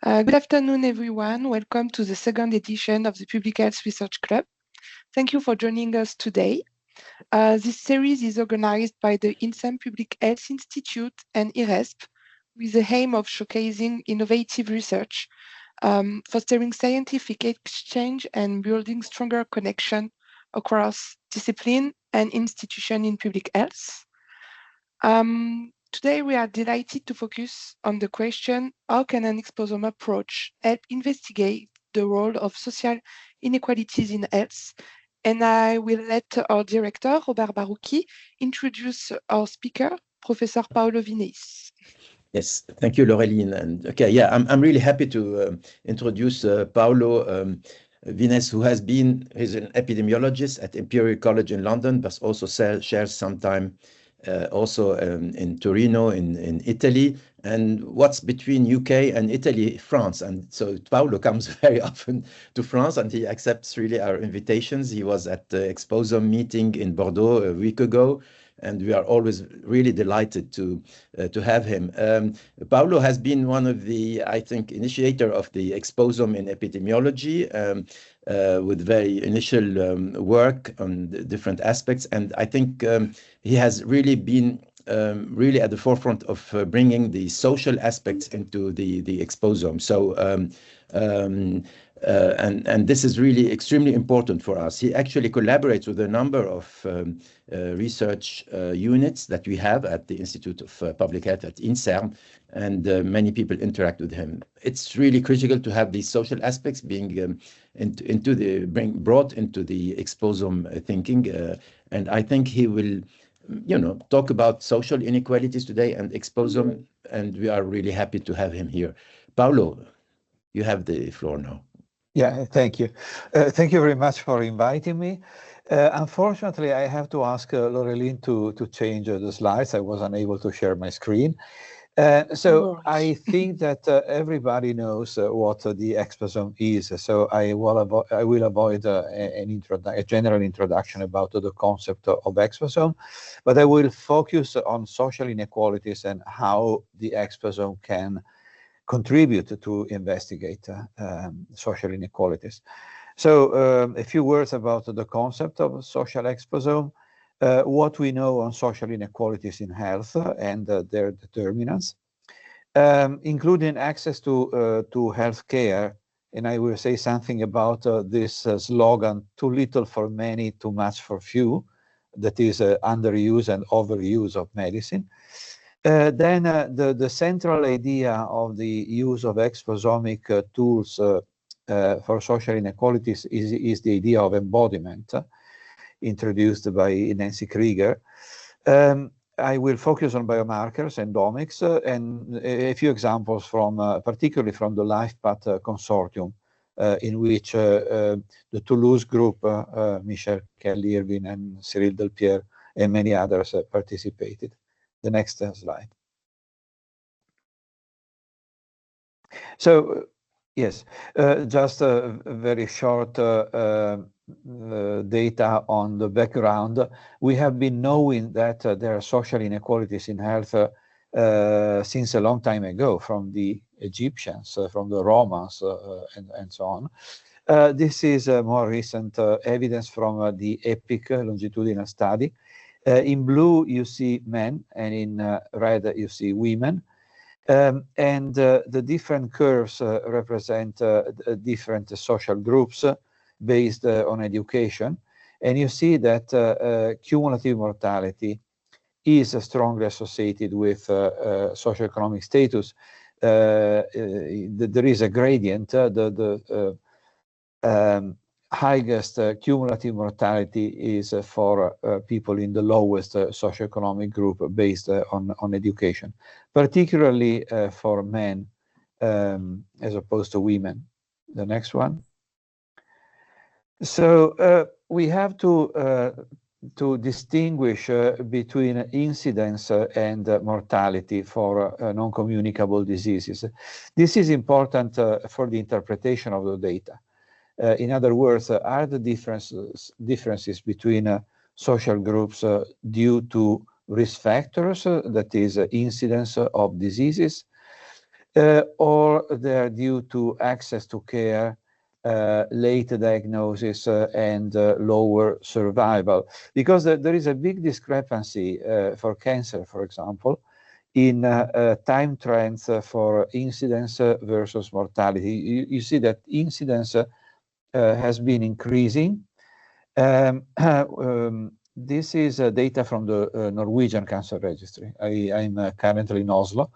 Good afternoon, everyone. Welcome to the second edition of the Public Health Research Club. Thank you for joining us today. This series is organized by the Santé Publique Health Institute and IReSP with the aim of showcasing innovative research, fostering scientific exchange and building stronger connection across discipline and institution in public health. Today, we are delighted to focus on the question, how can an exposome approach help investigate the role of social inequalities in health? And I will let our director, Robert Barucchi, introduce our speaker, Professor Paolo Vineis. Yes, thank you, Laureline. And okay, yeah, I'm really happy to introduce Paolo Vineis, who he's an epidemiologist at Imperial College in London, but also shares some time also in Torino, in Italy, and what's between UK and Italy, France. And so Paolo comes very often to France, and he accepts really our invitations. He was at the Exposome meeting in Bordeaux a week ago, and we are always really delighted to have him. Paolo has been one of the, I think, initiator of the Exposome in epidemiology, with very initial work on the different aspects. And I think he has really been really at the forefront of bringing the social aspects into the Exposome. So, and this is really extremely important for us. He actually collaborates with a number of research units that we have at the Institute of Public Health at Inserm, and many people interact with him. It's really critical to have these social aspects being brought into the Exposome thinking, and I think he will, talk about social inequalities today and Exposome, and we are really happy to have him here. Paolo, you have the floor now. Yeah, thank you. Thank you very much for inviting me. Unfortunately, I have to ask Laureline to change the slides. I was unable to share my screen. So I think that everybody knows what the exposome is. So I will avoid a general introduction about the concept of exposome, but I will focus on social inequalities and how the exposome can contribute to investigate social inequalities. So a few words about the concept of social exposome, what we know on social inequalities in health and their determinants, including access to health care. And I will say something about this slogan, too little for many, too much for few, that is underuse and overuse of medicine. Then the central idea of the use of exposomic tools for social inequalities is the idea of embodiment, introduced by Nancy Krieger. I will focus on biomarkers and omics, and a few examples from, particularly from the LifePath consortium, in which the Toulouse group, Michel Kelly-Irvine and Cyril Delpierre, and many others participated. The next slide. So, yes, just a very short data on the background. We have been knowing that there are social inequalities in health since a long time ago, from the Egyptians, from the Romans, and so on. This is more recent evidence from the EPIC longitudinal study. In blue, you see men, and in red, you see women. And the different curves represent different social groups based on education. And you see that cumulative mortality is strongly associated with socioeconomic status. There is a gradient. The highest cumulative mortality is for people in the lowest socioeconomic group based on education, particularly for men as opposed to women. The next one. So we have to distinguish between incidence and mortality for non-communicable diseases. This is important for the interpretation of the data. In other words, are the differences between social groups due to risk factors, that is incidence of diseases, or they're due to access to care, late diagnosis, and lower survival. Because there is a big discrepancy for cancer, for example, in time trends for incidence versus mortality. You see that incidence has been increasing. This is data from the Norwegian Cancer Registry. I'm currently in Oslo.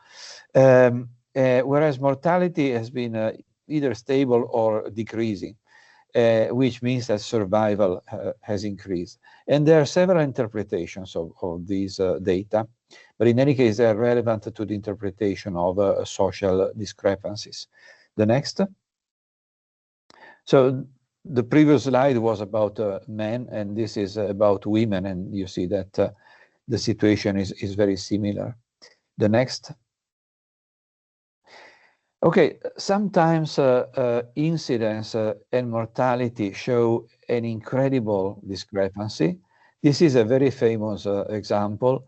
Whereas mortality has been either stable or decreasing, which means that survival has increased. And there are several interpretations of these data, but in any case, they are relevant to the interpretation of social discrepancies. The next. So the previous slide was about men, and this is about women, and you see that the situation is very similar. The next. Okay, sometimes incidence and mortality show an incredible discrepancy. This is a very famous example.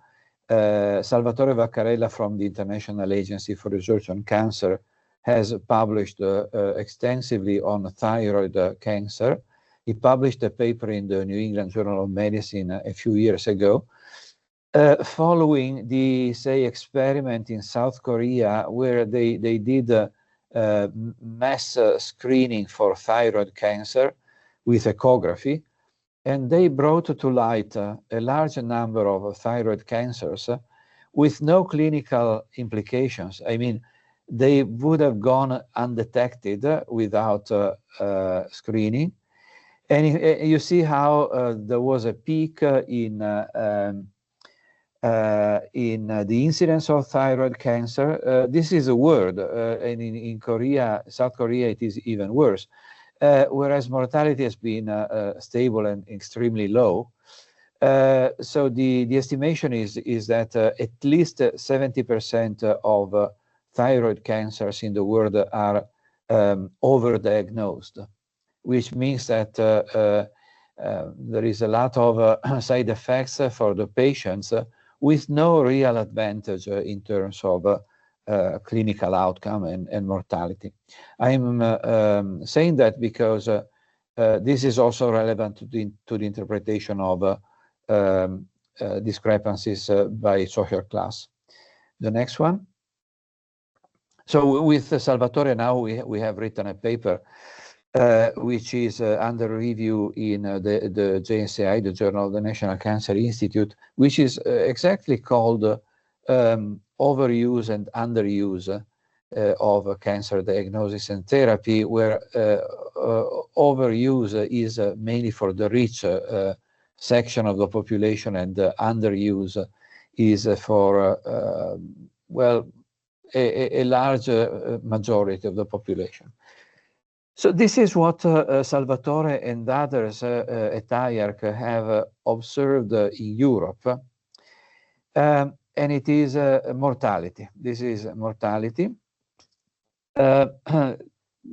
Salvatore Vaccarella from the International Agency for Research on Cancer has published extensively on thyroid cancer. He published a paper in the New England Journal of Medicine a few years ago, following the, say, experiment in South Korea, where they did mass screening for thyroid cancer with echography, and they brought to light a large number of thyroid cancers with no clinical implications. I mean, they would have gone undetected without screening. And you see how there was a peak in the incidence of thyroid cancer. This is a word, and in Korea, South Korea, it is even worse. Whereas mortality has been stable and extremely low. So the estimation is that at least 70% of thyroid cancers in the world are overdiagnosed, which means that there is a lot of side effects for the patients with no real advantage in terms of clinical outcome and mortality. I'm saying that because this is also relevant to the interpretation of discrepancies by social class. The next one. So with Salvatore now we have written a paper which is under review in the JNCI, the Journal of the National Cancer Institute, which is exactly called overuse and underuse of cancer diagnosis and therapy, where overuse is mainly for the rich section of the population, and underuse is for, well, a large majority of the population. So this is what Salvatore and others at IARC have observed in Europe. And it is mortality. This is mortality.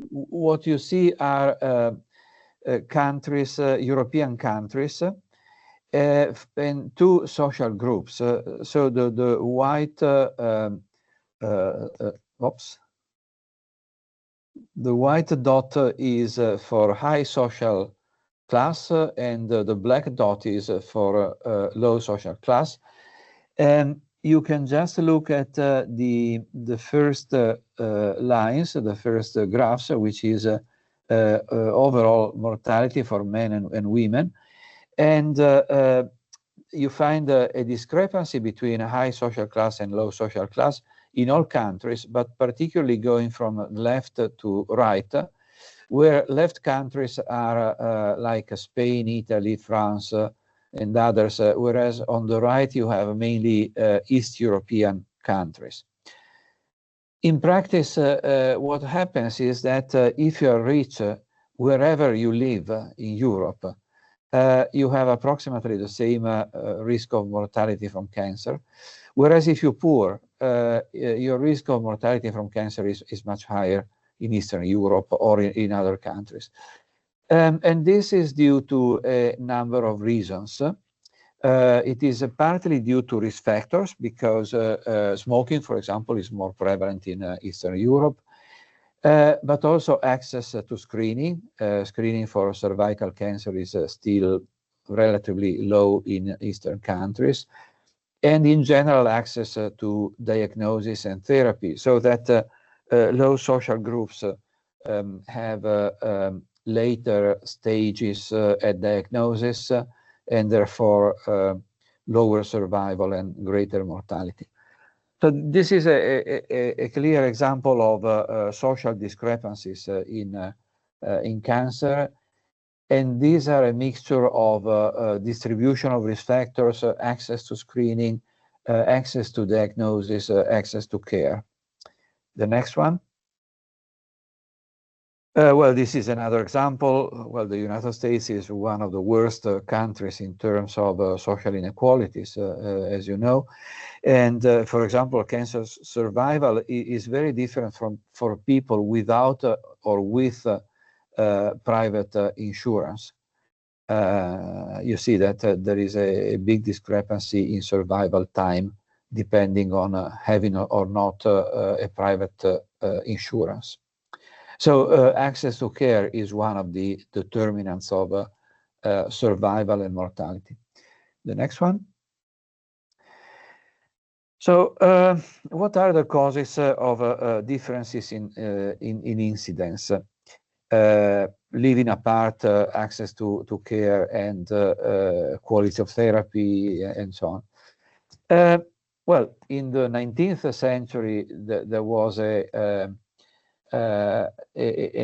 What you see are countries, European countries, and two social groups. So the white, the white dot is for high social class, and the black dot is for low social class. And you can just look at the first lines, the first graphs, which is overall mortality for men and women. And you find a discrepancy between a high social class and low social class in all countries, but particularly going from left to right, where left countries are like Spain, Italy, France, and others, whereas on the right you have mainly East European countries. In practice, what happens is that if you are rich, wherever you live in Europe, you have approximately the same risk of mortality from cancer, whereas if you're poor, your risk of mortality from cancer is much higher in Eastern Europe or in other countries. And this is due to a number of reasons. It is partly due to risk factors because smoking, for example, is more prevalent in Eastern Europe, but also access to screening. Screening for cervical cancer is still relatively low in Eastern countries, and in general access to diagnosis and therapy, so that low social groups have later stages at diagnosis and therefore lower survival and greater mortality. So this is a clear example of social discrepancies in cancer, and these are a mixture of distribution of risk factors, access to screening, access to diagnosis, access to care. The next one. Well, this is another example. Well, the United States is one of the worst countries in terms of social inequalities, as you know. And for example, cancer survival is very different for people without or with private insurance. You see that there is a big discrepancy in survival time depending on having or not a private insurance. So access to care is one of the determinants of survival and mortality. The next one. So what are the causes of differences in incidence? Leaving apart access to care and quality of therapy and so on. Well, in the 19th century, there was an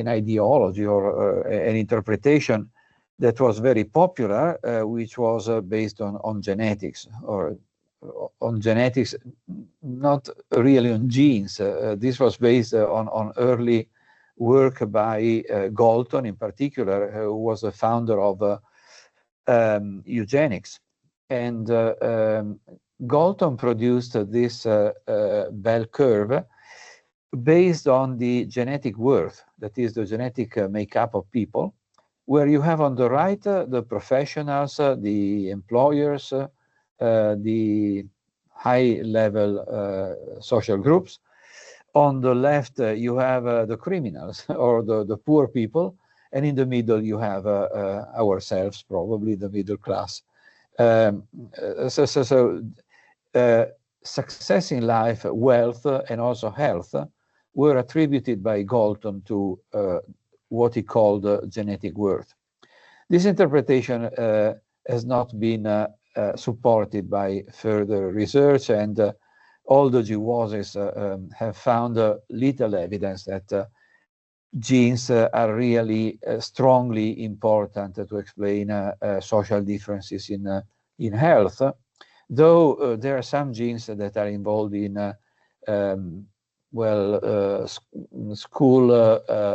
ideology or an interpretation that was very popular, which was based on genetics, or on genetics, not really on genes. This was based on early work by Galton in particular, who was the founder of eugenics. And Galton produced this bell curve based on the genetic worth, that is the genetic makeup of people, where you have on the right the professionals, the employers, the high-level social groups. On the left, you have the criminals or the poor people, and in the middle, you have ourselves, probably the middle class. Success in life, wealth, and also health were attributed by Galton to what he called genetic worth. This interpretation has not been supported by further research, and all the GWASs have found little evidence that genes are really strongly important to explain social differences in health, though there are some genes that are involved in school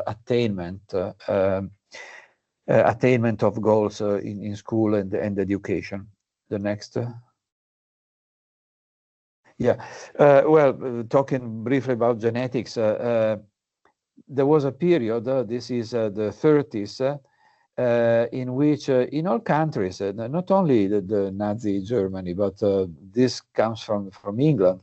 attainment, attainment of goals in school and education. The next. Well, talking briefly about genetics, there was a period, this is the 30s, in which in all countries, not only the Nazi Germany, but this comes from England,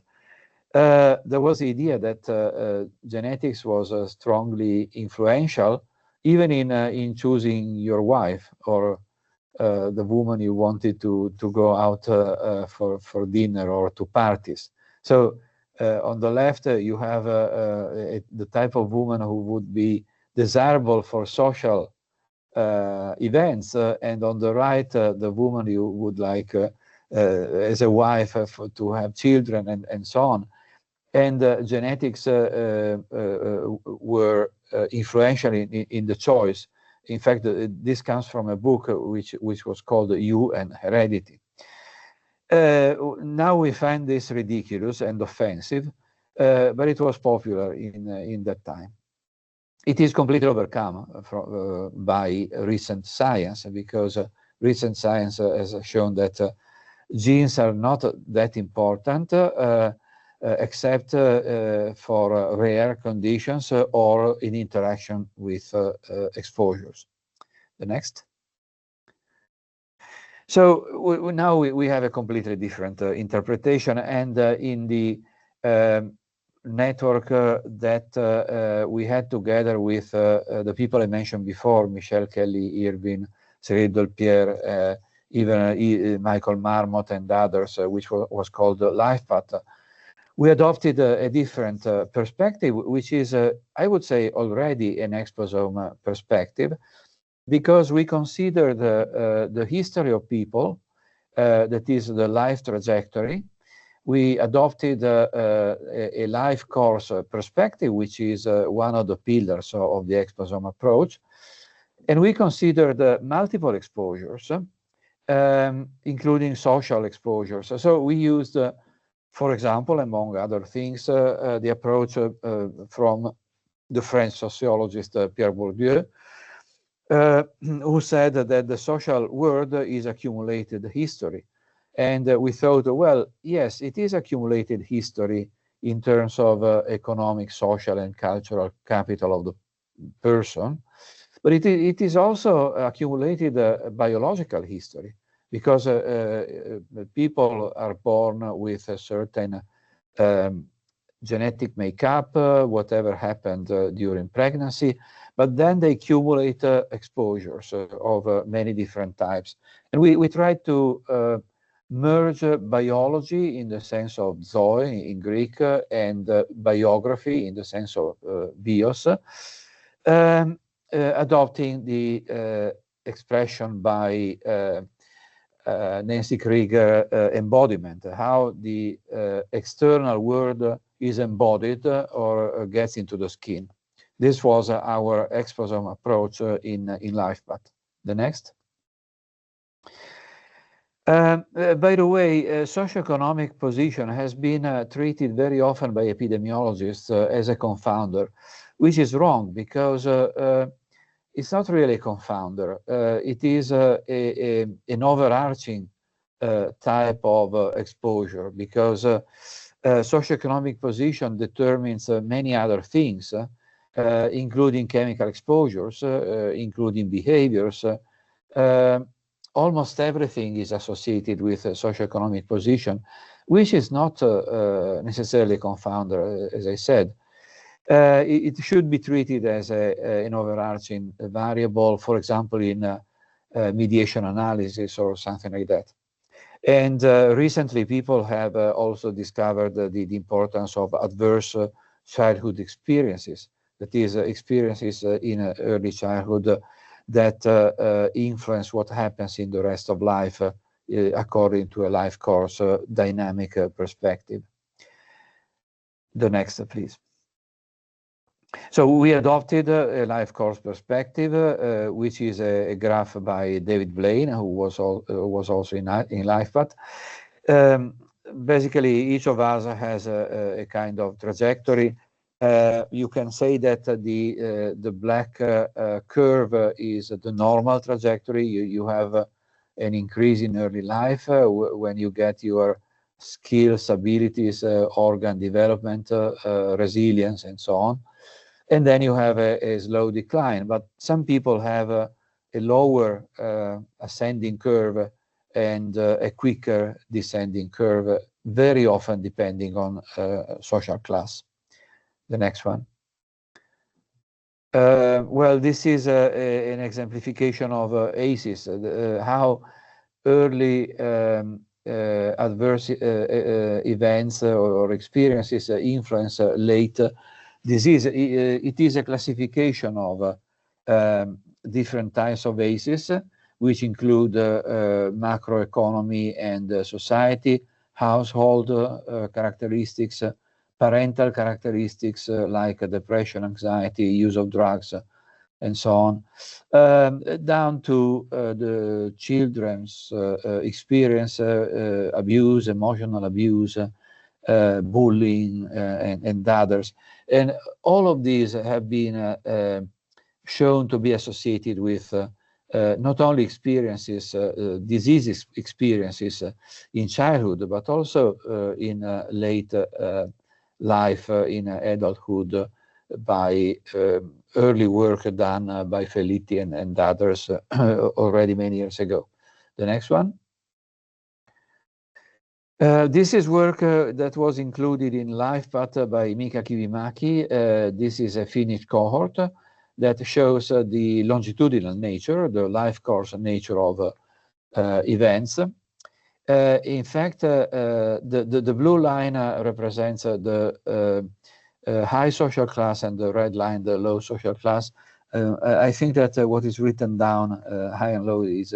there was the idea that genetics was strongly influential, even in choosing your wife or the woman you wanted to go out for dinner or to parties. So on the left, you have the type of woman who would be desirable for social events, and on the right, the woman you would like as a wife to have children and so on. And genetics were influential in the choice. In fact, this comes from a book which was called You and Heredity. Now we find this ridiculous and offensive, but it was popular in that time. It is completely overcome by recent science, because recent science has shown that genes are not that important, except for rare conditions or in interaction with exposures. The next. So now we have a completely different interpretation, and in the network that we had together with the people I mentioned before, Michel Kelly, Irvin, Cyril Delpierre, even Michael Marmot and others, which was called LifePath, we adopted a different perspective, which is, I would say, already an exposome perspective, because we consider the history of people, that is the life trajectory. We adopted a life course perspective, which is one of the pillars of the exposome approach. And we considered multiple exposures, including social exposures. So we used, for example, among other things, the approach from the French sociologist Pierre Bourdieu, who said that the social world is accumulated history. And we thought, well, yes, it is accumulated history in terms of economic, social, and cultural capital of the person, but it is also accumulated biological history, because people are born with a certain genetic makeup, whatever happened during pregnancy, but then they accumulate exposures of many different types. And we try to merge biology in the sense of zoe in Greek and biography in the sense of bios, adopting the expression by Nancy Krieger, embodiment, how the external world is embodied or gets into the skin. This was our exposome approach in LifePath. The next. By the way, socioeconomic position has been treated very often by epidemiologists as a confounder, which is wrong, because it's not really a confounder. It is an overarching type of exposure, because socioeconomic position determines many other things, including chemical exposures, including behaviors. Almost everything is associated with a socioeconomic position, which is not necessarily a confounder, as I said. It should be treated as an overarching variable, for example, in mediation analysis or something like that. And recently, people have also discovered the importance of adverse childhood experiences, that is, experiences in early childhood that influence what happens in the rest of life according to a life course dynamic perspective. The next, please. So we adopted a life course perspective, which is a graph by David Blaine, who was also in LifePath. Basically, each of us has a kind of trajectory. You can say that the black curve is the normal trajectory. You have an increase in early life when you get your skills, abilities, organ development, resilience, and so on. And then you have a slow decline. But some people have a lower ascending curve and a quicker descending curve, very often depending on social class. The next one. Well, this is an exemplification of ACEs, how early adverse events or experiences influence late disease. It is a classification of different types of ACEs, which include macroeconomy and society, household characteristics, parental characteristics like depression, anxiety, use of drugs, and so on, down to the children's experience, abuse, emotional abuse, bullying, and others. And all of these have been shown to be associated with not only experiences, disease experiences in childhood, but also in late life, in adulthood, by early work done by Felitti and others already many years ago. The next one. This is work that was included in LifePath by Mika Kivimaki. This is a Finnish cohort that shows the longitudinal nature, the life course nature of events. In fact, the blue line represents the high social class, and the red line the low social class. I think that what is written down, high and low, is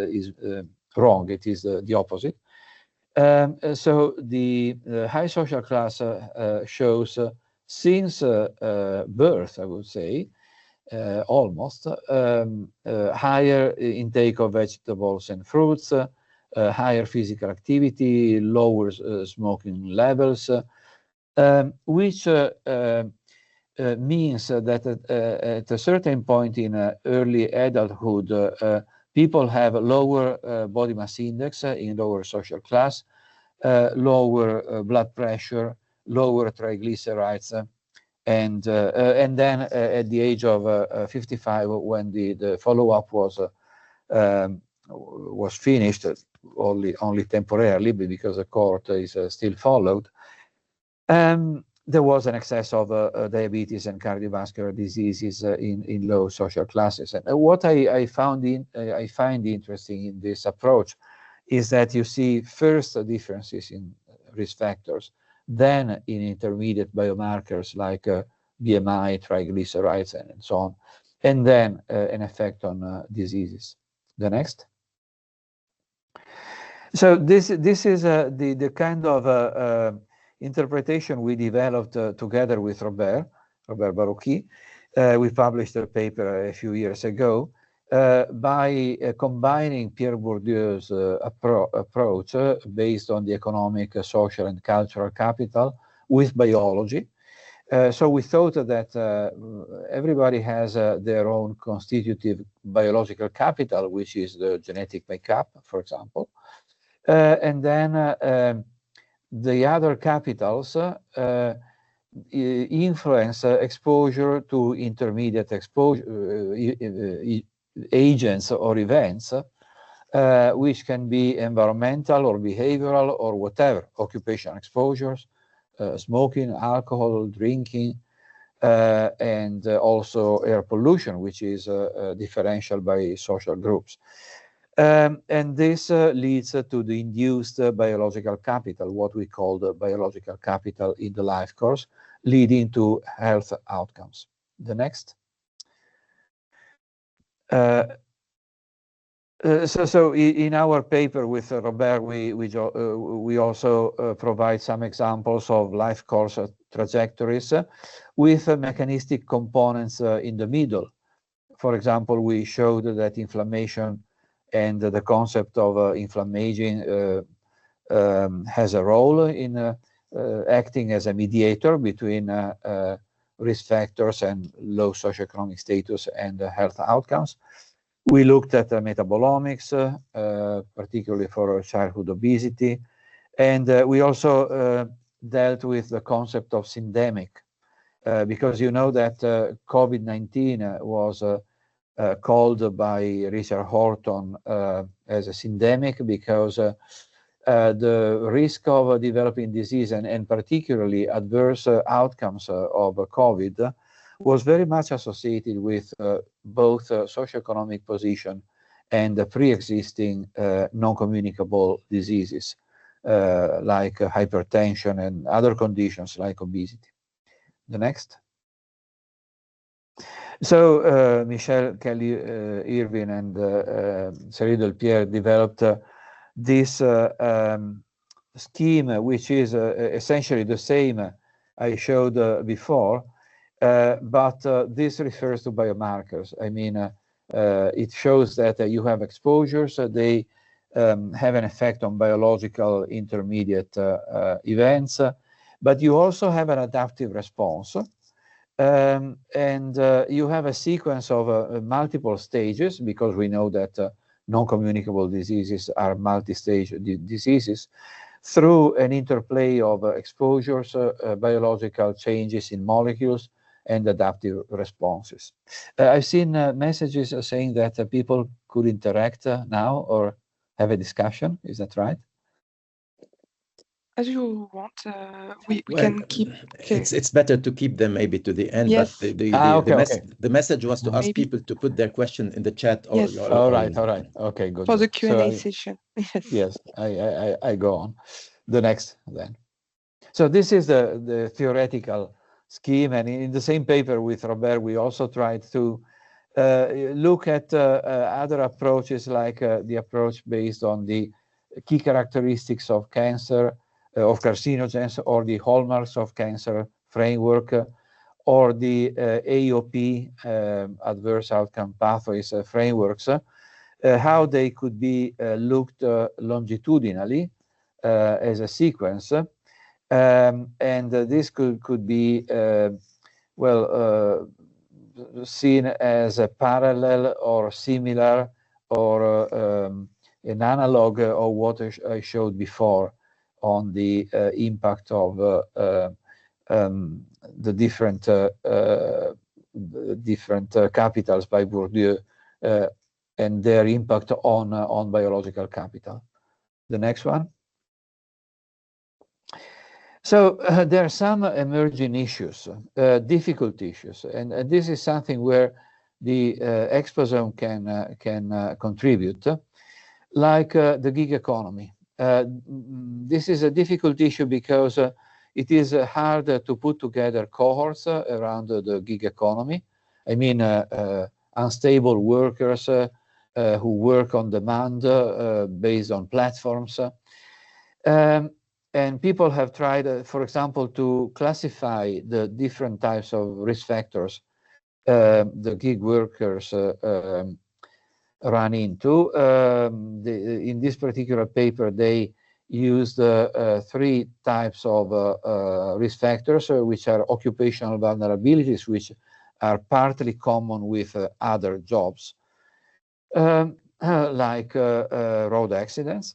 wrong. It is the opposite. So the high social class shows since birth, I would say, almost, higher intake of vegetables and fruits, higher physical activity, lower smoking levels, which means that at a certain point in early adulthood, people have a lower body mass index in lower social class, lower blood pressure, lower triglycerides, and then at the age of 55, when the follow-up was finished, only temporarily, because the cohort is still followed, there was an excess of diabetes and cardiovascular diseases in low social classes. And what I find interesting in this approach is that you see first differences in risk factors, then in intermediate biomarkers like BMI, triglycerides, and so on, and then an effect on diseases. The next. So this is the kind of interpretation we developed together with Robert Barouki. We published a paper a few years ago by combining Pierre Bourdieu's approach based on the economic, social, and cultural capital with biology. So we thought that everybody has their own constitutive biological capital, which is the genetic makeup, for example. And then the other capitals influence exposure to intermediate exposure agents or events, which can be environmental or behavioral or whatever, occupational exposures, smoking, alcohol, drinking, and also air pollution, which is differential by social groups. And this leads to the induced biological capital, what we call the biological capital in the life course, leading to health outcomes. The next. So in our paper with Robert, we also provide some examples of life course trajectories with mechanistic components in the middle. For example, we showed that inflammation and the concept of inflammaging has a role in acting as a mediator between risk factors and low socioeconomic status and health outcomes. We looked at metabolomics, particularly for childhood obesity, and we also dealt with the concept of syndemic, because you know that COVID-19 was called by Richard Horton as a syndemic because the risk of developing disease and particularly adverse outcomes of COVID was very much associated with both socioeconomic position and pre-existing non-communicable diseases like hypertension and other conditions like obesity. The next. So Michel Kelly-Irvine and Cyril Delpierre developed this scheme, which is essentially the same I showed before, but this refers to biomarkers. I mean, it shows that you have exposures, they have an effect on biological intermediate events, but you also have an adaptive response. And you have a sequence of multiple stages, because we know that non-communicable diseases are multi-stage diseases, through an interplay of exposures, biological changes in molecules, and adaptive responses. I've seen messages saying that people could interact now, or have a discussion. Is that right? As you want, we Well, can keep. It's better to keep them maybe to the end. Yes. But Okay. the message was to ask Maybe. people to put their question in the chat. Or, Yes. All right. Okay, good. For the So Q&A session. Yes. Yes, I go on. The next then. So this is the theoretical scheme, and in the same paper with Robert, we also tried to look at other approaches, like the approach based on the key characteristics of cancer, of carcinogens, or the hallmarks of cancer framework, or the AOP, adverse outcome pathways frameworks, how they could be looked longitudinally as a sequence. And this could be, seen as a parallel or similar or an analog of what I showed before on the impact of the different capitals by Bourdieu and their impact on biological capital. The next one. So there are some emerging issues, difficult issues, and this is something where the Exposome can contribute, like the gig economy. This is a difficult issue because it is hard to put together cohorts around the gig economy. I mean, unstable workers who work on demand based on platforms. And people have tried, for example, to classify the different types of risk factors the gig workers run into. In this particular paper, they used 3 types of risk factors, which are occupational vulnerabilities, which are partly common with other jobs, like road accidents,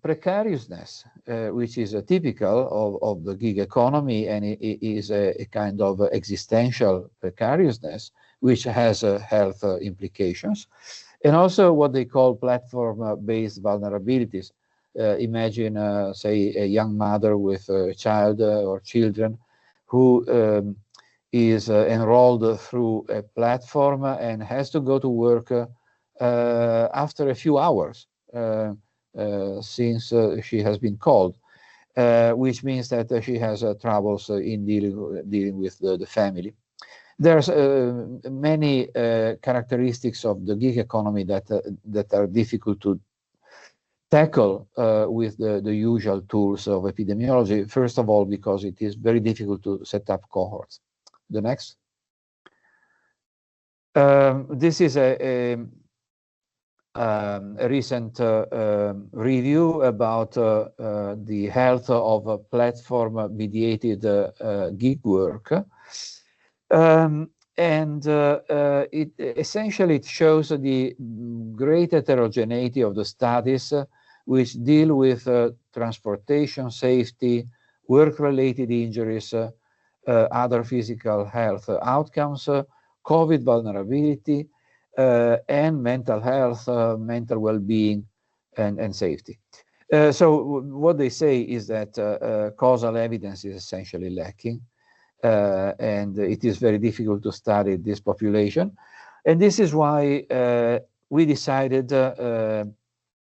precariousness, which is typical of the gig economy, and it is a kind of existential precariousness, which has health implications, and also what they call platform-based vulnerabilities. Imagine, say, a young mother with a child or children who is enrolled through a platform and has to go to work after a few hours. Since she has been called, which means that she has troubles in dealing with the family. There's many characteristics of the gig economy that are difficult to tackle with the usual tools of epidemiology. First of all, because it is very difficult to set up cohorts. The next. This is a recent review about the health of platform-mediated gig work. It essentially shows the great heterogeneity of the studies which deal with transportation safety, work-related injuries, other physical health outcomes, COVID vulnerability, and mental health, mental well-being, and safety. So what they say is that causal evidence is essentially lacking, and it is very difficult to study this population. And this is why we decided, as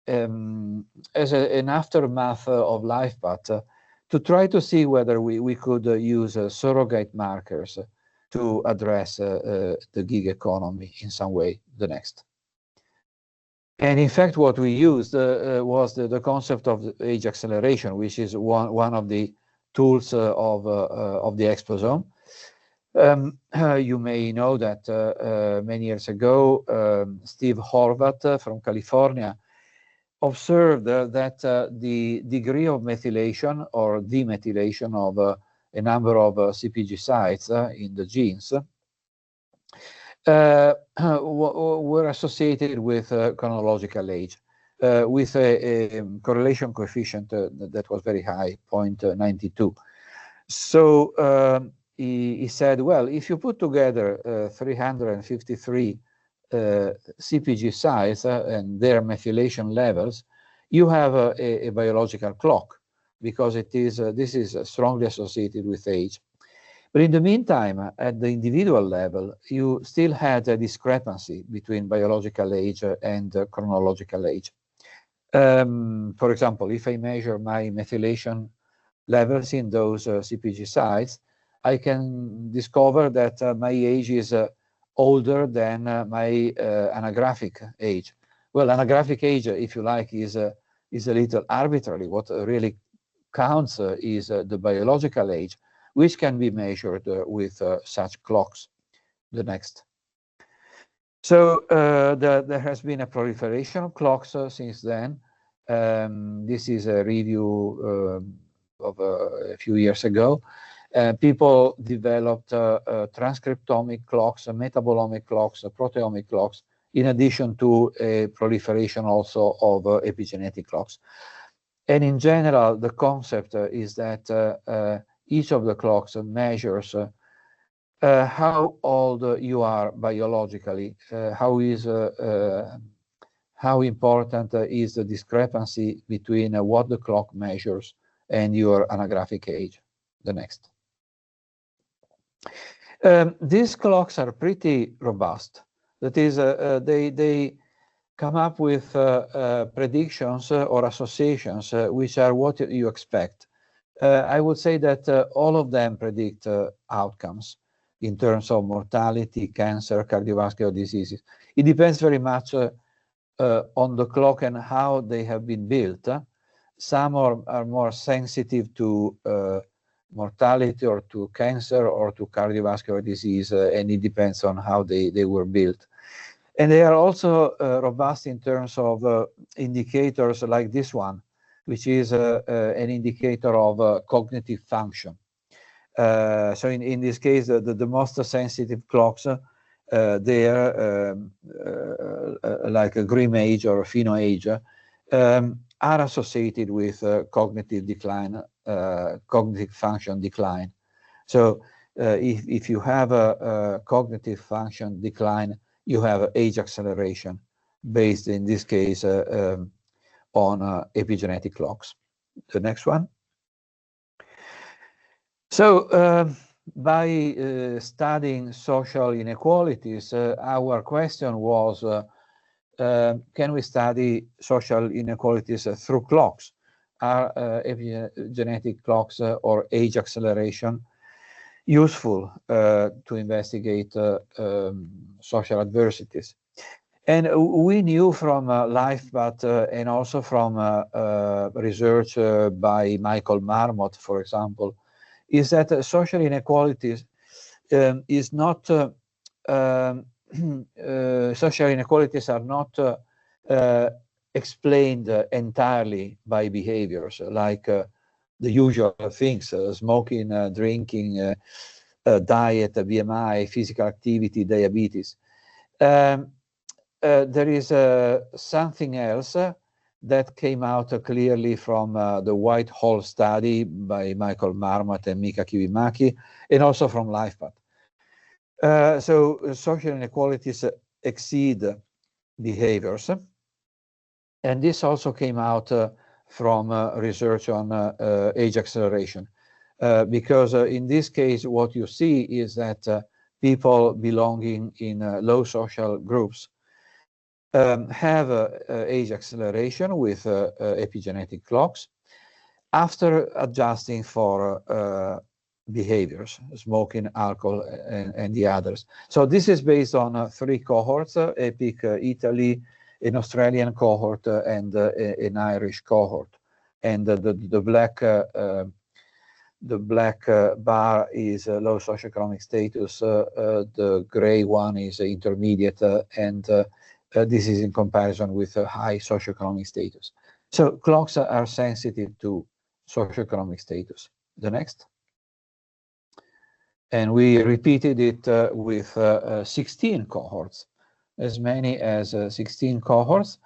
an aftermath of LifePath, to try to see whether we could use surrogate markers to address the gig economy in some way. The next. And in fact, what we used was the concept of age acceleration, which is one of the tools of the Exposome. You may know that many years ago, Steve Horvath from California observed that the degree of methylation or demethylation of a number of CpG sites in the genes were associated with chronological age, with a correlation coefficient that was very high, 0.92. So he said, well, if you put together 353 CPG sites and their methylation levels, you have a biological clock, because this is strongly associated with age. But in the meantime, at the individual level, you still had a discrepancy between biological age and chronological age. For example, if I measure my methylation levels in those CPG sites, I can discover that my age is older than my anographic age. Well, anographic age, if you like, is a little arbitrary. What really counts is the biological age, which can be measured with such clocks. The next. So there has been a proliferation of clocks since then. This is a review of a few years ago. People developed transcriptomic clocks, metabolomic clocks, proteomic clocks, in addition to a proliferation also of epigenetic clocks. And in general, the concept is that each of the clocks measures how old you are biologically, how important is the discrepancy between what the clock measures and your anographic age. The next. These clocks are pretty robust. That is, they come up with predictions or associations which are what you expect. I would say that all of them predict outcomes in terms of mortality, cancer, cardiovascular diseases. It depends very much on the clock and how they have been built. Some are more sensitive to mortality or to cancer or to cardiovascular disease, and it depends on how they were built. And they are also robust in terms of indicators like this one, which is an indicator of cognitive function. So in this case, the most sensitive clocks, they are like a grim age or a pheno age, are associated with cognitive decline, cognitive function decline. So if you have a cognitive function decline, you have age acceleration based, in this case, on epigenetic clocks. The next one. So by studying social inequalities, our question was, can we study social inequalities through clocks? Are epigenetic clocks or age acceleration useful to investigate social adversities? And we knew from LifePath and also from research by Michael Marmot, for example, is that social inequalities is not social inequalities are not explained entirely by behaviors like the usual things: smoking, drinking, diet, BMI, physical activity, diabetes. There is something else that came out clearly from the Whitehall study by Michael Marmot and Mika Kiwimaki, and also from LifePath. So social inequalities exceed behaviors. And this also came out from research on age acceleration. Because in this case, what you see is that people belonging in low social groups have age acceleration with epigenetic clocks after adjusting for behaviors, smoking, alcohol, and the others. So this is based on 3 cohorts, EPIC Italy, an Australian cohort, and an Irish cohort. And the black bar is low socioeconomic status, the gray one is intermediate, and this is in comparison with high socioeconomic status. So clocks are sensitive to socioeconomic status. The next. And we repeated it with 16 cohorts, as many as 16 cohorts,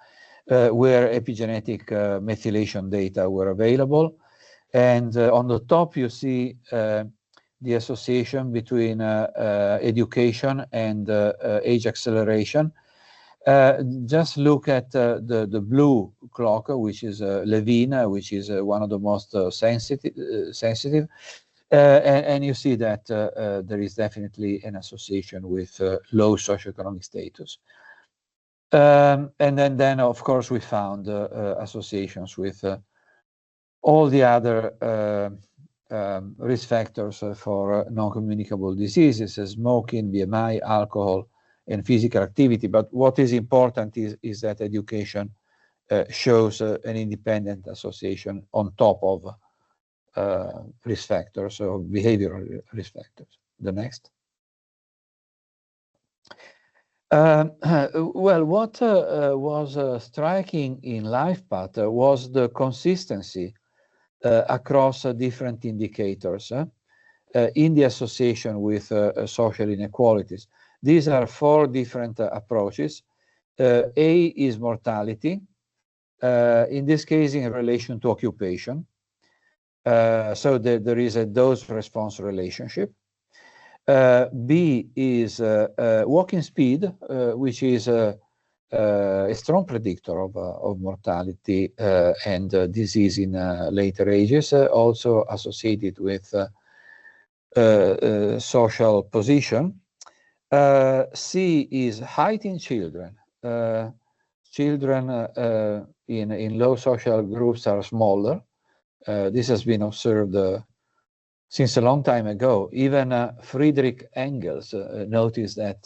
where epigenetic methylation data were available. And on the top, you see the association between education and age acceleration. Just look at the blue clock, which is Levine, which is one of the most sensitive. And you see that there is definitely an association with low socioeconomic status. And then, of course, we found associations with all the other risk factors for non-communicable diseases, smoking, BMI, alcohol, and physical activity. But what is important is that education shows an independent association on top of risk factors or behavioral risk factors. The next. Well, what was striking in LifePath was the consistency across different indicators in the association with social inequalities. These are 4 different approaches. A is mortality, in this case in relation to occupation. So there is a dose-response relationship. B is walking speed, which is a strong predictor of mortality and disease in later ages, also associated with social position. C is height in children. Children in low social groups are smaller. This has been observed since a long time ago. Even Friedrich Engels noticed that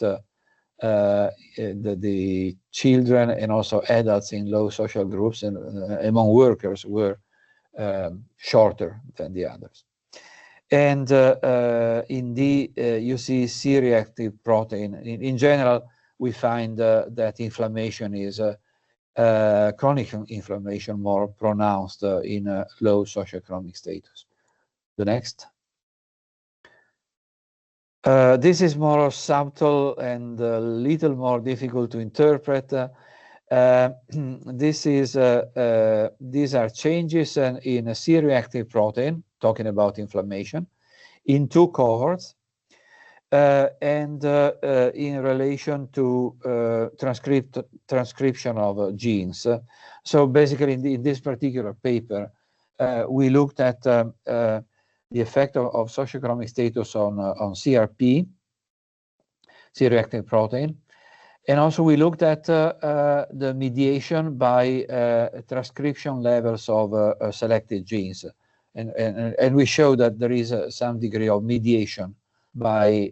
the children and also adults in low social groups and among workers were shorter than the others. And in D, you see C-reactive protein. In general, we find that inflammation is chronic inflammation more pronounced in low socioeconomic status. The next. This is more subtle and a little more difficult to interpret. These are changes in a C-reactive protein, talking about inflammation, in 2 cohorts, and in relation to transcription of genes. So basically, in this particular paper, we looked at the effect of socioeconomic status on CRP, C-reactive protein. And also we looked at the mediation by transcription levels of selected genes. And we showed that there is some degree of mediation by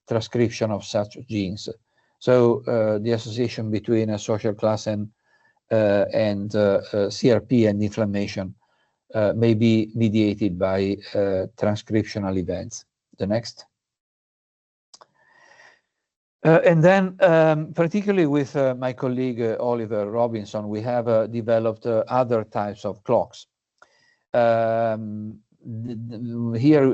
transcription of such genes. So the association between a social class and CRP and inflammation may be mediated by transcriptional events. The next. And then, particularly with my colleague Oliver Robinson, we have developed other types of clocks. Here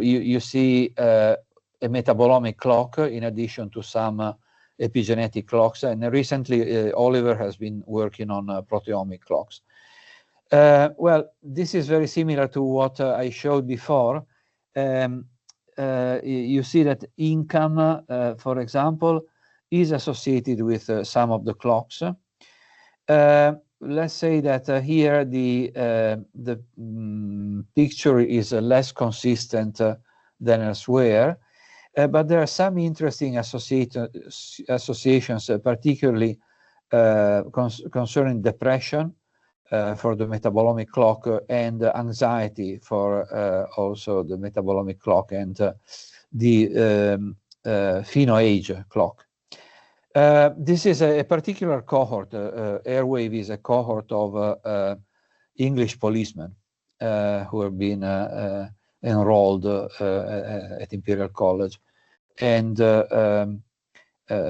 you see a metabolomic clock in addition to some epigenetic clocks. And recently, Oliver has been working on proteomic clocks. Well, this is very similar to what I showed before. You see that income, for example, is associated with some of the clocks. Let's say that here the picture is less consistent than elsewhere, but there are some interesting associations, particularly concerning depression for the metabolomic clock and anxiety for also the metabolomic clock and the pheno-age clock. This is a particular cohort. Airwave is a cohort of English policemen who have been enrolled at Imperial College. And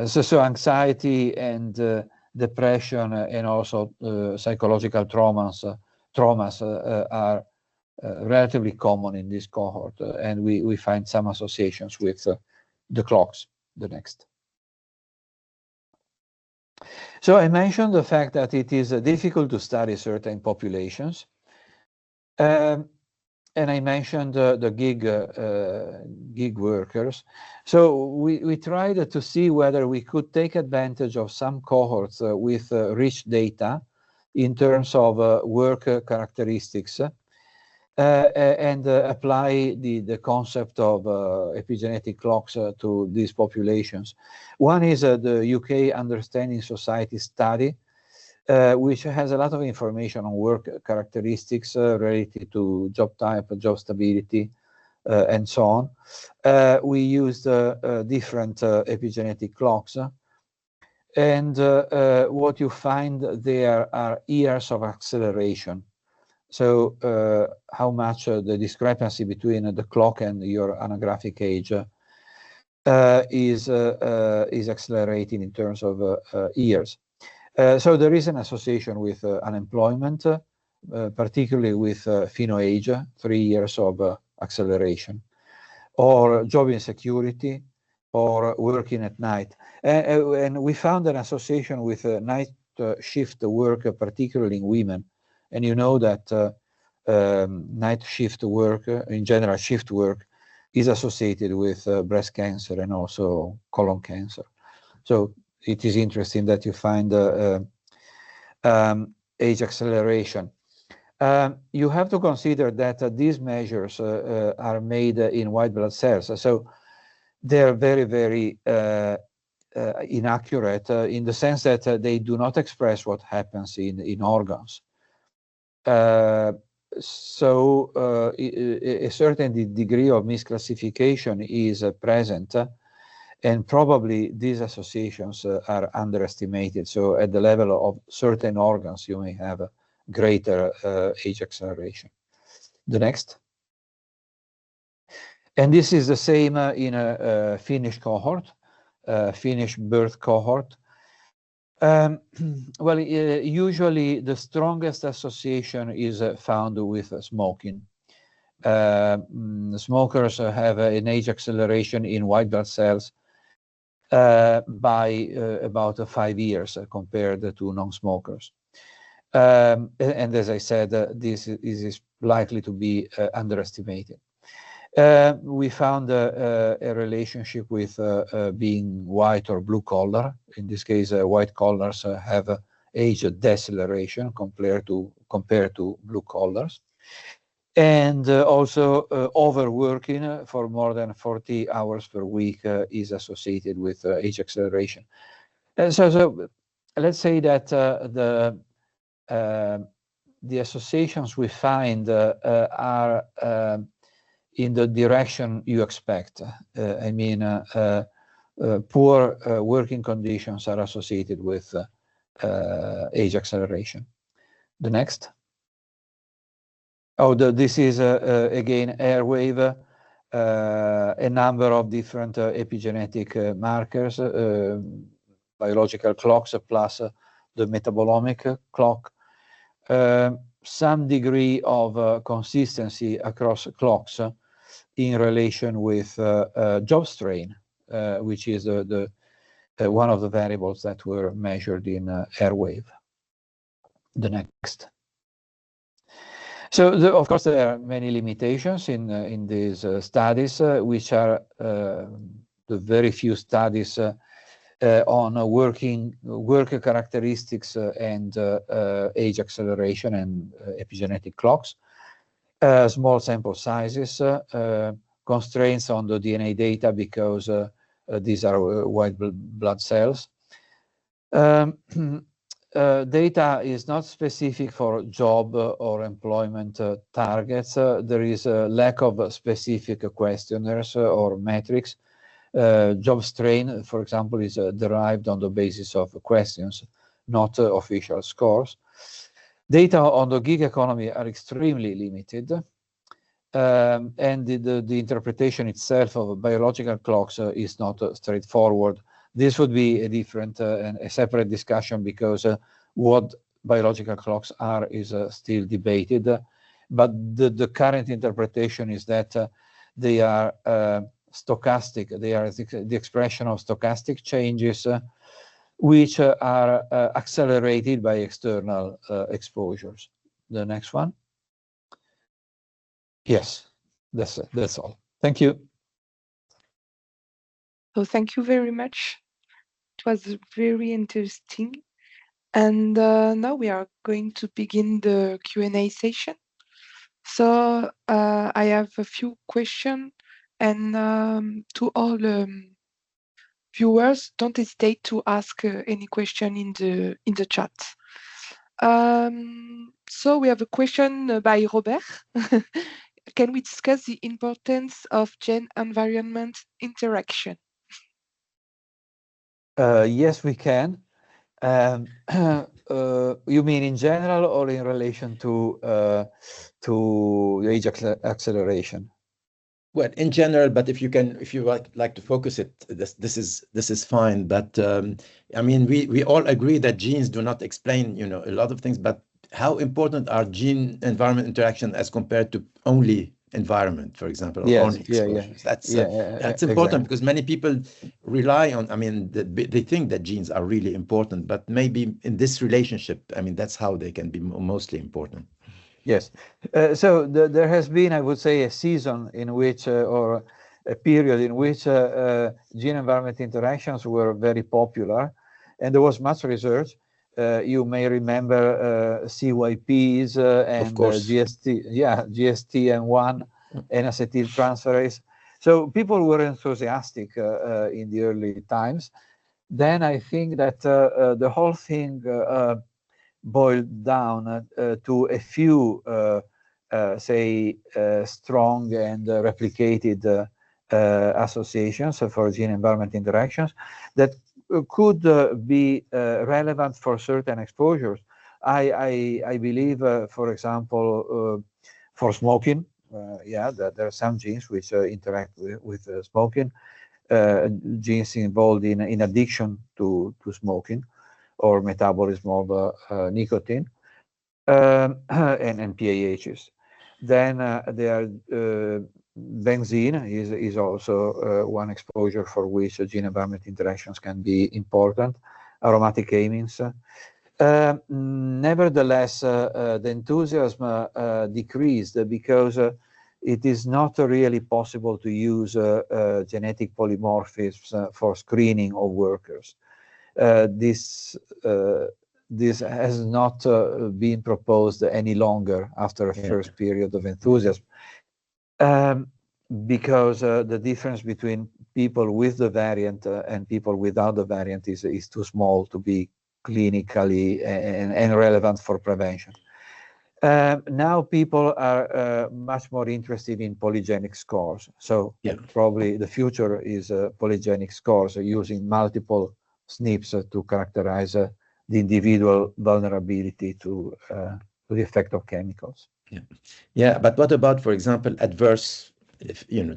so anxiety and depression and also psychological traumas are relatively common in this cohort. And we find some associations with the clocks. The next. So I mentioned the fact that it is difficult to study certain populations. And I mentioned the gig workers. So we tried to see whether we could take advantage of some cohorts with rich data in terms of work characteristics and apply the concept of epigenetic clocks to these populations. One is the UK Understanding Society study, which has a lot of information on work characteristics related to job type, job stability, and so on. We used different epigenetic clocks. And what you find there are years of acceleration. So how much the discrepancy between the clock and your anagrammatic age is accelerating in terms of years. So there is an association with unemployment, particularly with pheno age, 3 years of acceleration, or job insecurity, or working at night. And we found an association with night shift work, particularly in women. And you know that night shift work, in general shift work, is associated with breast cancer and also colon cancer. So it is interesting that you find age acceleration. You have to consider that these measures are made in white blood cells. So they're very, very inaccurate in the sense that they do not express what happens in organs. So a certain degree of misclassification is present, and probably these associations are underestimated. So at the level of certain organs, you may have a greater age acceleration. The next. And this is the same in a Finnish cohort, Finnish birth cohort. Well, usually the strongest association is found with smoking. Smokers have an age acceleration in white blood cells by about 5 years compared to non-smokers. And as I said, this is likely to be underestimated. We found a relationship with being white or blue collar. In this case, white collars have age deceleration compared to blue collars. And also overworking for more than 40 hours per week is associated with age acceleration. So let's say that the associations we find are in the direction you expect. I mean, poor working conditions are associated with age acceleration. The next. Oh, this is again airwave, a number of different epigenetic markers, biological clocks plus the metabolomic clock. Some degree of consistency across clocks in relation with job strain, which is one of the variables that were measured in airwave. The next. So, of course, there are many limitations in these studies, which are the very few studies on work characteristics and age acceleration and epigenetic clocks. Small sample sizes, constraints on the DNA data because these are white blood cells. Data is not specific for job or employment targets. There is a lack of specific questionnaires or metrics. Job strain, for example, is derived on the basis of questions, not official scores. Data on the gig economy are extremely limited, and the interpretation itself of biological clocks is not straightforward. This would be a different and a separate discussion because what biological clocks are is still debated, but the current interpretation is that they are stochastic. They are the expression of stochastic changes which are accelerated by external exposures. The next one. Yes, that's all. Thank you. So thank you very much. It was very interesting. And now we are going to begin the Q&A session. So I have a few questions, and to all viewers, don't hesitate to ask any question in the chat. So we have a question by Robert. Can we discuss the importance of gene-environment interaction? Yes, we can. You mean in general or in relation to age acceleration? Well, in general, but if you like to focus it, this is fine. But I mean, we all agree that genes do not explain, a lot of things. But how important are gene-environment interaction as compared to only environment, for example, or Yes, only exposures? That's important exactly. because many people rely on. I mean, they think that genes are really important, but maybe in this relationship, I mean, that's how they can be mostly important. Yes. So there has been, I would say, a season in which, or a period in which gene-environment interactions were very popular, and there was much research. You may remember CYPs and GST-1 and acetyltransferase. So people were enthusiastic in the early times. Then I think that the whole thing boiled down to a few, say, strong and replicated associations for gene-environment interactions that could be relevant for certain exposures. I believe, for example, for smoking, that there are some genes which interact with smoking, genes involved in addiction to smoking, or metabolism of nicotine, and PAHs. Then there benzene is also one exposure for which gene-environment interactions can be important. Aromatic amines. Nevertheless, the enthusiasm decreased because it is not really possible to use genetic polymorphisms for screening of workers. This has not been proposed any longer after a first period of enthusiasm, because the difference between people with the variant and people without the variant is too small to be clinically and relevant for prevention. Now people are much more interested in polygenic scores. So probably the future is polygenic scores using multiple SNPs to characterize the individual vulnerability to the effect of chemicals. But what about, for example, adverse,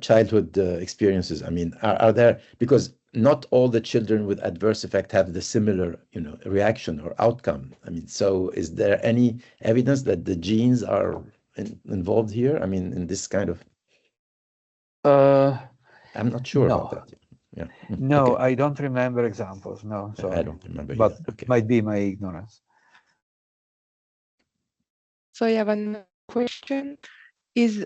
childhood experiences? I mean, are there, because not all the children with adverse effect have the similar, reaction or outcome. I mean, so is there any evidence that the genes are involved here? I mean, in this kind of. I'm not sure about that. No, I don't remember examples. No, sorry. I don't remember. But it might be my ignorance. So I have another question. Is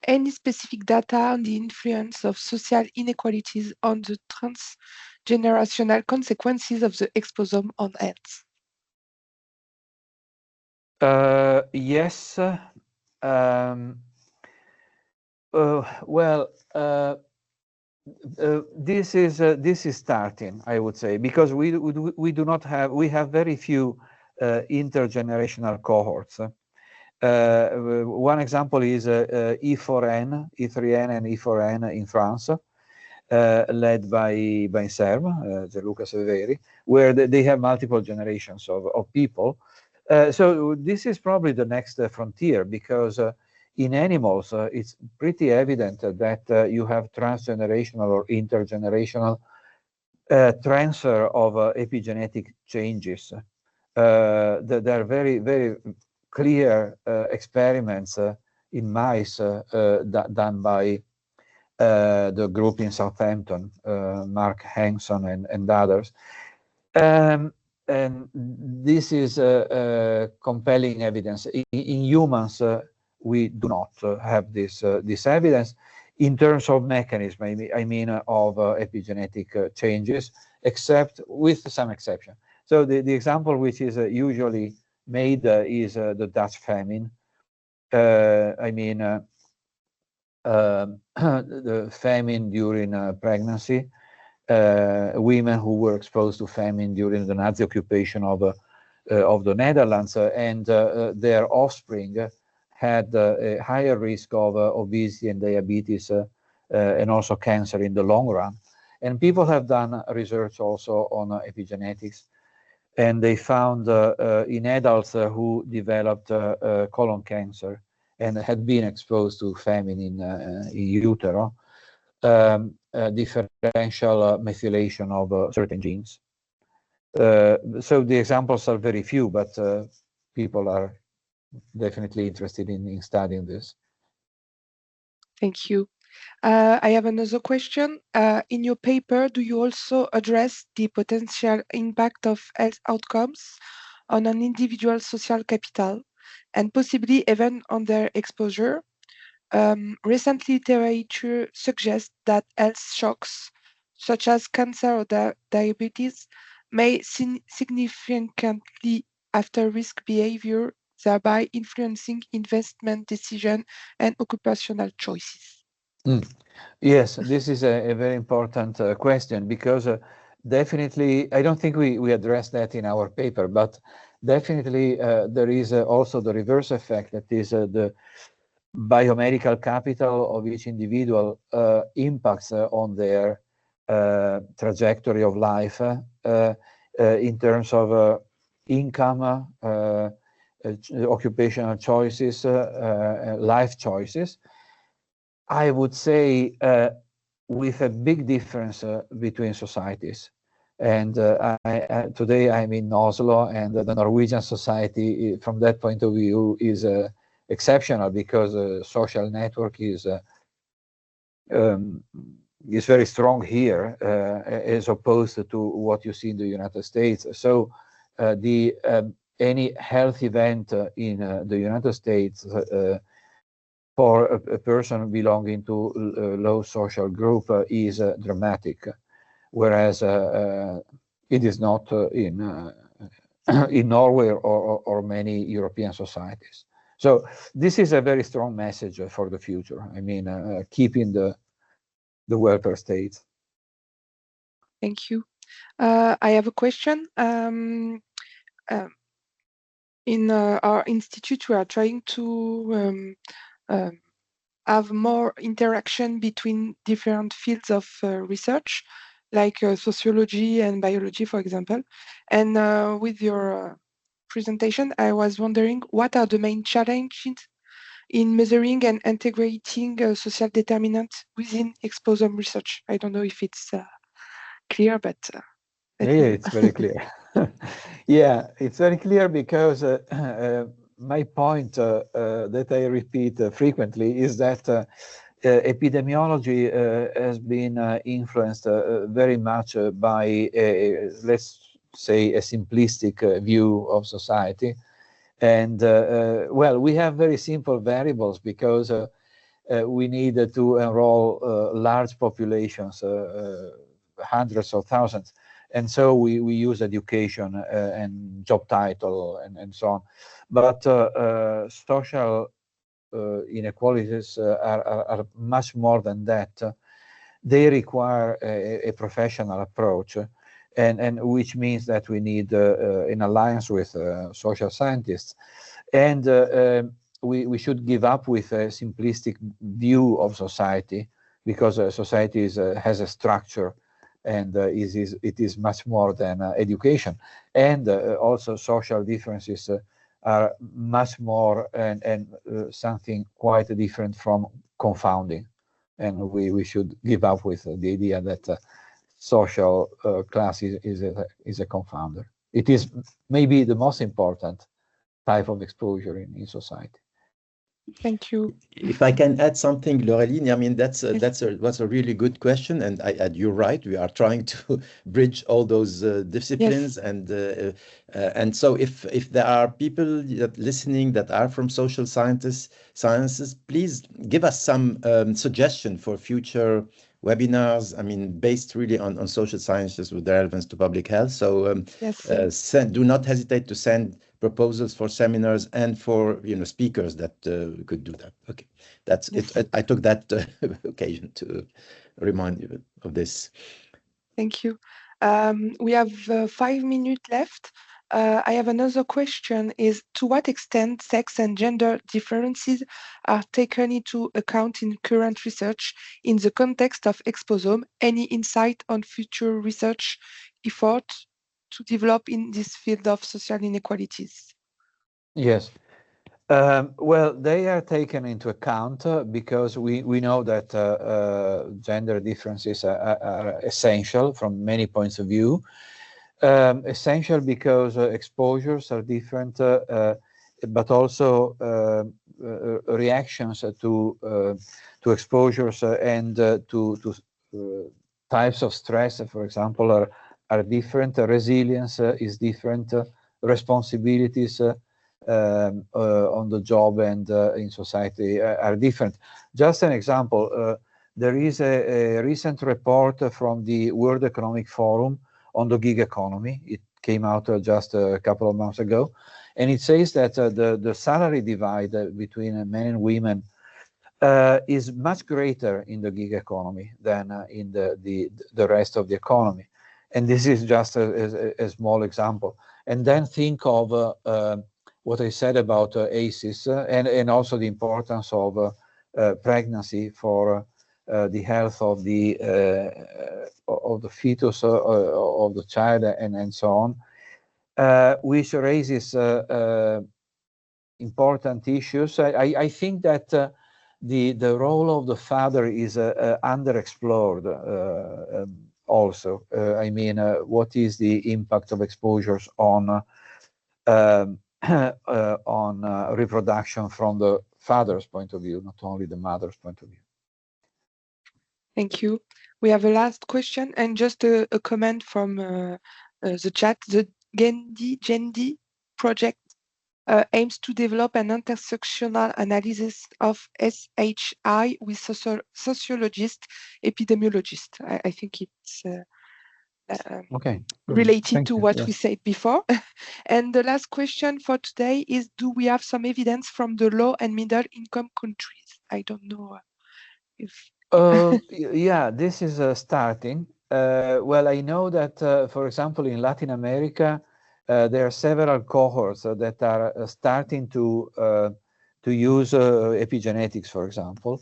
any specific data on the influence of social inequalities on the transgenerational consequences of the exposome on health? Yes. This is starting, I would say, because we have very few intergenerational cohorts. One example is E4N, E3N, and E4N in France, led by Inserm, Gianluca Severi, where they have multiple generations of people. So this is probably the next frontier, because in animals, it's pretty evident that you have transgenerational or intergenerational transfer of epigenetic changes. There are very, very clear experiments in mice done by the group in Southampton, Mark Hanson and others. And this is compelling evidence. In humans, we do not have this evidence in terms of mechanism. I mean of epigenetic changes, except with some exception. So the example which is usually made is the Dutch famine. The famine during pregnancy, women who were exposed to famine during the Nazi occupation of the Netherlands, and their offspring had a higher risk of obesity and diabetes, and also cancer in the long run. And people have done research also on epigenetics, and they found in adults who developed colon cancer and had been exposed to famine in utero, differential methylation of certain genes. So the examples are very few, but people are definitely interested in studying this. Thank you. I have another question. In your paper, do you also address the potential impact of health outcomes on an individual social capital and possibly even on their exposure? Recent literature suggests that health shocks, such as cancer or diabetes, may significantly alter risk behavior, thereby influencing investment decision and occupational choices. Yes, this is a very important question, because definitely, I don't think we addressed that in our paper, but definitely there is also the reverse effect, that is the biomedical capital of each individual impacts on their trajectory of life in terms of income, occupational choices, life choices. I would say with a big difference between societies. And today I'm in Oslo, and the Norwegian society, from that point of view, is exceptional, because social network is very strong here, as opposed to what you see in the United States. So any health event in the United States for a person belonging to a low social group is dramatic, whereas it is not in Norway or many European societies. So this is a very strong message for the future. I mean, keeping the welfare state. Thank you. I have a question. In our institute, we are trying to have more interaction between different fields of research, like sociology and biology, for example. And with your presentation, I was wondering, what are the main challenges in measuring and integrating social determinants within Exposome research? I don't know if it's clear, but yeah, it's very clear. Yeah, it's very clear, because my point that I repeat frequently is that epidemiology has been influenced very much by, let's say, a simplistic view of society. And well, we have very simple variables, because we need to enroll large populations, hundreds of thousands. And so we use education and job title and so on. But social inequalities are much more than that. They require a professional approach, and which means that we need an alliance with social scientists. And we should give up with a simplistic view of society, because society has a structure, and it is much more than education. And also social differences are much more and something quite different from confounding. And we should give up with the idea that social class is a confounder. It is maybe the most important type of exposure in society. Thank you. If I can add something, Laureline, I mean, that's a really good question. And you're right, we are trying to bridge all those disciplines. Yes. And so if there are people listening that are from social sciences, please give us some suggestion for future webinars, I mean, based really on social sciences with relevance to public health. So yes. do not hesitate to send proposals for seminars and for speakers that could do that. Okay, that's yes. it. I took that occasion to remind you of this. Thank you. We have 5 minutes left. I have another question is, to what extent sex and gender differences are taken into account in current research in the context of Exposome? Any insight on future research effort to develop in this field of social inequalities? Yes. Well, they are taken into account because we know that gender differences are essential from many points of view. Essential because exposures are different, but also reactions to exposures and to types of stress, for example, are different. Resilience is different. Responsibilities on the job and in society are different. Just an example, there is a recent report from the World Economic Forum on the gig economy. It came out just a couple of months ago, and it says that the salary divide between men and women is much greater in the gig economy than in the rest of the economy. And this is just a small example. And then think of what I said about ACEs and also the importance of pregnancy for the health of the fetus of the child and so on, which raises important issues. I think that the role of the father is underexplored also. I mean, what is the impact of exposures on reproduction from the father's point of view, not only the mother's point of view. Thank you. We have a last question and just a comment from the chat. The Gendi project aims to develop an intersectional analysis of SHI with sociologists, epidemiologists. I think it's okay, related to what we said before. And the last question for today is, do we have some evidence from the low and middle income countries? I don't know if... yeah, this is starting. Well, I know that, for example, in Latin America, there are several cohorts that are starting to use epigenetics, for example.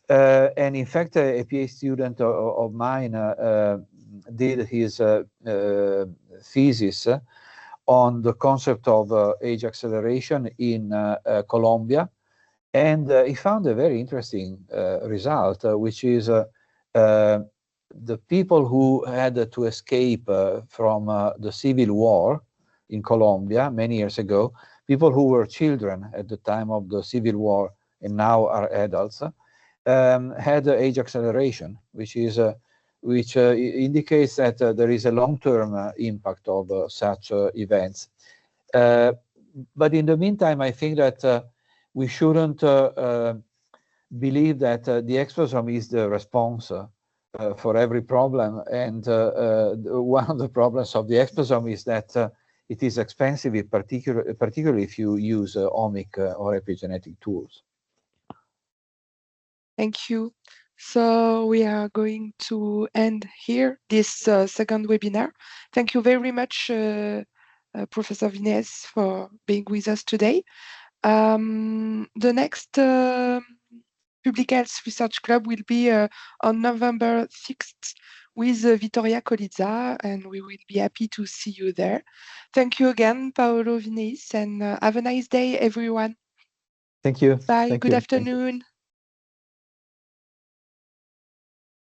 And in fact, a PhD student of mine did his thesis on the concept of age acceleration in Colombia. And he found a very interesting result, which is the people who had to escape from the civil war in Colombia many years ago, people who were children at the time of the civil war and now are adults, had age acceleration, which indicates that there is a long-term impact of such events. But in the meantime, I think that we shouldn't believe that the exposome is the response for every problem. And one of the problems of the exposome is that it is expensive, particularly if you use omic or epigenetic tools. Thank you. So we are going to end here this second webinar. Thank you very much, Professor Vineis, for being with us today. The next Public Health Research Club will be on November 6th with Vittoria Colizza, and we will be happy to see you there. Thank you again, Paolo Vineis, and have a nice day, everyone. Thank you. Bye. Good afternoon.